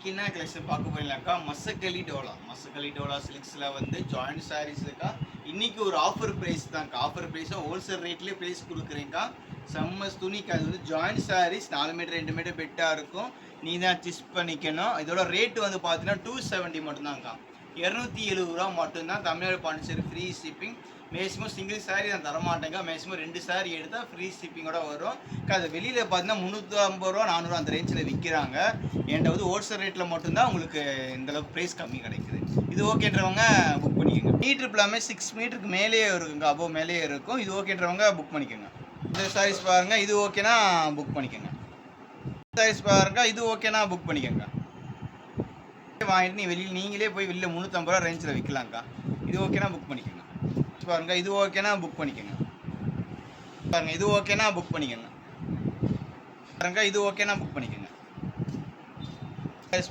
இன்னைக்கு என்ன கலெக்ஷன் பார்க்க போறீங்களாக்கா, மசக்களி டோலா சில்க்ஸ்ல வந்து ஜாயிண்ட் சாரீஸ்க்கா. இன்னைக்கு ஒரு ஆஃபர் பிரைஸ் தான்க்கா. ஆஃபர் பிரைஸா ஹோல்சேல் ரேட்லயே பிரைஸ் கொடுக்குறேங்க்கா. செம்ம துணிக்கு அது வந்து ஜாயிண்ட் சாரீஸ் 4 மீட்டர் 2 மீட்டர் பெட்டா இருக்கும். நீ தான் சிஸ் பண்ணிக்கணும். இதோட ரேட் வந்து பார்த்தீங்கன்னா 270 மட்டும்தான்க்கா. 270 ரூபா மட்டும்தான். Tamil Nadu Pondicherry free shipping. Maximum single sari நான் தரமாட்டேங்க. மேக்ஸிமம் 2 சாரீ எடுத்தால் ஃப்ரீ ஷிப்பிங்கோட வரும். அது வெளியில் பார்த்தீங்கன்னா 350 ரூபா 400 அந்த ரேஞ்சில் விற்கிறாங்க. என்கிட்ட வந்து ஹோல்சேல் ரேட்டில் மட்டும்தான் உங்களுக்கு இந்தளவுக்கு ப்ரைஸ் கம்மி கிடைக்குது. இது ஓகேன்றவங்க புக் பண்ணிக்கோங்க. மீட்ரு எல்லாமே 6 மீட்டருக்கு மேலேயே இருக்குங்க, அபோவ் மேலேயே இருக்கும். இது ஓகேன்றவங்க புக் பண்ணிக்கோங்க. இந்த சாரீஸ் பாருங்கள், இது ஓகேனா புக் பண்ணிக்கோங்க. சாரீஸ் பாருங்கள், இது ஓகேனா புக் பண்ணிக்கோங்க. வாங்கிட்டு நீங்களே போய் வெளியில் 350 ரூபா ரேஞ்சில் விற்கலாங்க்கா. இது ஓகேனா புக் பண்ணிக்கோங்க. பாருங்க, இது ஓகேனா புக் பண்ணிக்கோங்க. பாருங்க, இது ஓகேனா புக் பண்ணிக்கோங்க. பாருங்க, இது ஓகேனா புக் பண்ணிக்கோங்க.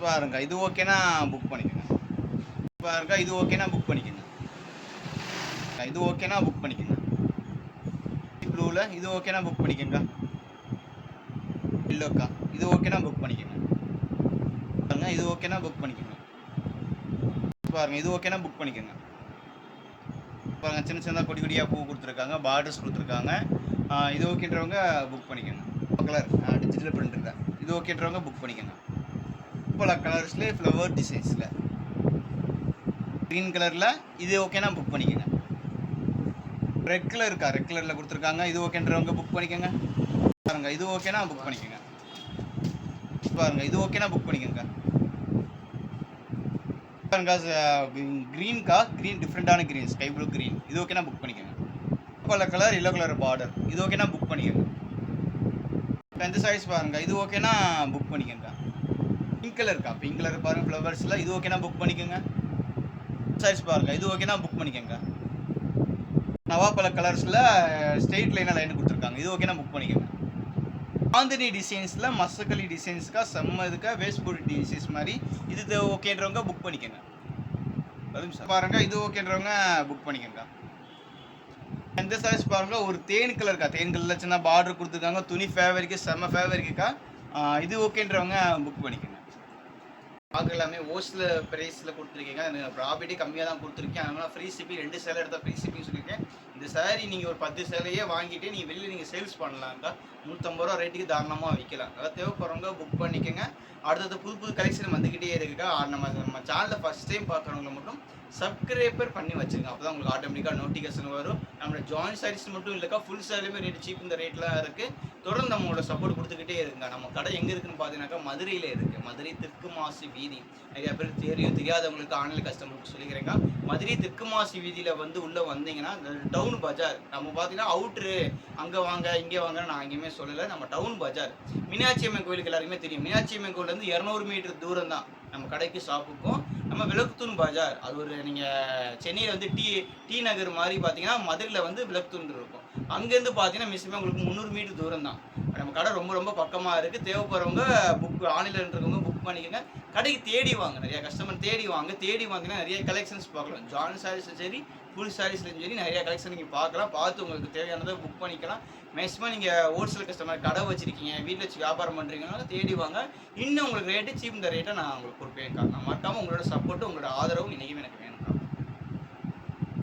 பாருங்க, இது ஓகேனா புக் பண்ணிக்கோங்க. பாருங்க, இது ஓகேனா புக் பண்ணிக்கோங்க. இது ஓகேனா புக் பண்ணிக்கோங்க. ப்ளூல இது ஓகேனா புக் பண்ணிக்கோங்க. இல்லோக்கா, இது ஓகேனா புக் பண்ணிக்கோங்க. பாருங்க, இது ஓகேனா புக் பண்ணிக்கோங்க. பாருங்க, இது ஓகேனா புக் பண்ணிக்கோங்க. பாருங்க, சின்ன சின்னதாக கொடி கொடியாக பூ கொடுத்துருக்காங்க, பார்டர்ஸ் கொடுத்துருக்காங்க. இது ஓகேன்றவங்க புக் பண்ணிக்கோங்க. கலர் டிஜிட்டல் பிரிண்ட் இருக்கா, இது ஓகேன்றவங்க புக் பண்ணிக்கோங்க. பல கலர்ஸ்லேயே ஃப்ளவர் டிசைன்ஸில் க்ரீன் கலரில் இது ஓகேனா புக் பண்ணிக்கோங்க. ரெட் கலர் இருக்கா, ரெட் கலரில் கொடுத்துருக்காங்க, இது ஓகேன்றவங்க புக் பண்ணிக்கோங்க. பாருங்க, இது ஓகேனா புக் பண்ணிக்கோங்க. பாருங்க, இது ஓகேனா புக் பண்ணிக்கோங்க. கிரீன்கா, கிரீன் டிஃப்ரெண்டான கிரீன், ஸ்கை ப்ளூ கிரீன், இது ஓகேனா புக் பண்ணிக்கோங்க. பல கலர் எல்லோ கலர் பார்டர், இது ஓகேனா புக் பண்ணிக்கோங்க. இந்த சைஸ் பாருங்க, இது ஓகேனா புக் பண்ணிக்கோங்க. பிங்க் கலர் இருக்கா, பிங்க் கலர் பாருங்க ஃப்ளவர்ஸில், இது ஓகேனா புக் பண்ணிக்கோங்க. சைஸ் பாருங்க, இது ஓகேனா புக் பண்ணிக்கோங்க. நவாப்பழ கலர்ஸில் ஸ்ட்ரெயிட் லைனாக லைன் கொடுத்துருக்காங்க, இது ஓகேனா புக் பண்ணிக்கோங்க. ஆந்தினி டிசைன்ஸில் மசக்களி டிசைன்ஸ்க்கா, செம்ம இதுக்கா வேஸ்ட் போர்டு டிசைன்ஸ் மாதிரி, இது ஓகேன்றவங்க புக் பண்ணிக்கோங்க. பாருங்க, இது ஓகேன்றவங்க புக் பண்ணிக்கோங்க. இந்த சைஸ் பாருங்க, ஒரு தேன் கலர்க்கா, தேன் கலர்ல சின்ன பார்டர் கொடுத்துருக்காங்க. துணி ஃபேவரிக்கு செம்ம ஃபேவரிக்குக்கா. இது ஓகேன்றவங்க புக் பண்ணிக்கோங்க. பார்க்க எல்லாமே ஹோல்சேல் ப்ரைஸில் கொடுத்துருக்கீங்க. ப்ராஃபிட்டே கம்மியாக தான் கொடுத்துருக்கேன். அதனால் ஃப்ரீ ஷிப்பிங் 2 சேலை எடுத்தால் ஃப்ரீ ஷிப்பிங் சொல்லியிருக்கேன். இந்த சாரீ நீங்கள் ஒரு 10 சேலையே வாங்கிட்டு நீங்கள் வெளியில் நீங்கள் சேல்ஸ் பண்ணலாம்க்கா. 150 ரூபா ரேட்டுக்கு தாராளமாக விற்கலாம். அதாவது தேவைப்படுறவங்க புக் பண்ணிக்கோங்க. அடுத்தது புது புது கலெக்ஷன் வந்துக்கிட்டே இருக்குக்கா. நம்ம சேனலில் ஃபஸ்ட் டைம் பார்க்குறவங்க மட்டும் சப்ஸ்கிரைபர் பண்ணி வச்சுருங்க. அப்போ தான் உங்களுக்கு ஆட்டோமேட்டிக்காக நோட்டிஃபிகேஷன் வரும். நம்மளோட ஜாயின்ட் சாரீஸ் மட்டும் இல்லைக்கா, ஃபுல் சாரியுமே ரேட் சீப் இந்த ரேட்லாம் இருக்குது. தொடர்ந்து நம்மளோட சப்போர்ட் கொடுத்துக்கிட்டே இருக்குங்க. நம்ம கடை எங்கே இருக்குன்னு பார்த்தீங்கன்னாக்கா மதுரையில் இருக்குது. மதுரை தெற்கு மாசி வீதி. நிறைய பேர் தெரியாதவங்களுக்கு ஆன்லைன் கஸ்டமருக்கு சொல்லிக்கிறேங்க. மதுரை தெற்கு மாசி வீதியில் வந்து உள்ளே வந்தீங்கன்னா டவுன் பஜார். நம்ம பார்த்தீங்கன்னா அவுட்ரு அங்கே வாங்க இங்கே வாங்க நான் எங்கேயுமே சொல்லலை. நம்ம டவுன் பஜார் மீனாட்சி அம்மன் கோயிலுக்கு எல்லாருக்குமே தெரியும். மீனாட்சி அம்மன் கோயிலேருந்து 200 மீட்டர் தூரம் தான் நம்ம கடைக்கு ஷாப்புக்கும். நம்ம விளக்குத்தூண் பஜார், அது ஒரு நீங்கள் சென்னையில் வந்து டி நகர் மாதிரி பார்த்தீங்கன்னா மதுரையில் வந்து விளக்குத்தூண் இருக்கும். அங்கேருந்து பார்த்தீங்கன்னா மிஸ்ஸிமம் உங்களுக்கு 300 மீட்டர் தூரம் தான். நம்ம கடை ரொம்ப ரொம்ப பக்கமாக இருக்குது. தேவைப்படுறவங்க புக் ஆன்லைனில் இருக்கிறவங்க புக் பண்ணிக்கோங்க. கடைக்கு தேடி வாங்க, நிறையா கஸ்டமர் தேடி வாங்கினா நிறைய கலெக்ஷன்ஸ் பார்க்கலாம். ஜாயின் சாரீஸும் சரி, ஃபுல் சாரீஸ்லையும் சரி நிறைய கலெக்ஷன் நீங்கள் பார்க்கலாம். பார்த்து உங்களுக்கு தேவையானதை புக் பண்ணிக்கலாம். மேக்ஸிமம் நீங்கள் ஹோல்சேல் கஸ்டமர் கடை வச்சுருக்கீங்க, வீட்டில் வச்சு வியாபாரம் பண்ணுறீங்கன்னா தேடி வாங்க. இன்னும் உங்களுக்கு ரேட்டு சீப் இந்த ரேட்டை நான் உங்களுக்கு கொடுப்பேன். நான் மறக்காமல் உங்களோட சப்போர்ட்டும் உங்களோட ஆதரவும் இன்றைக்குமே எனக்கு வேணும்.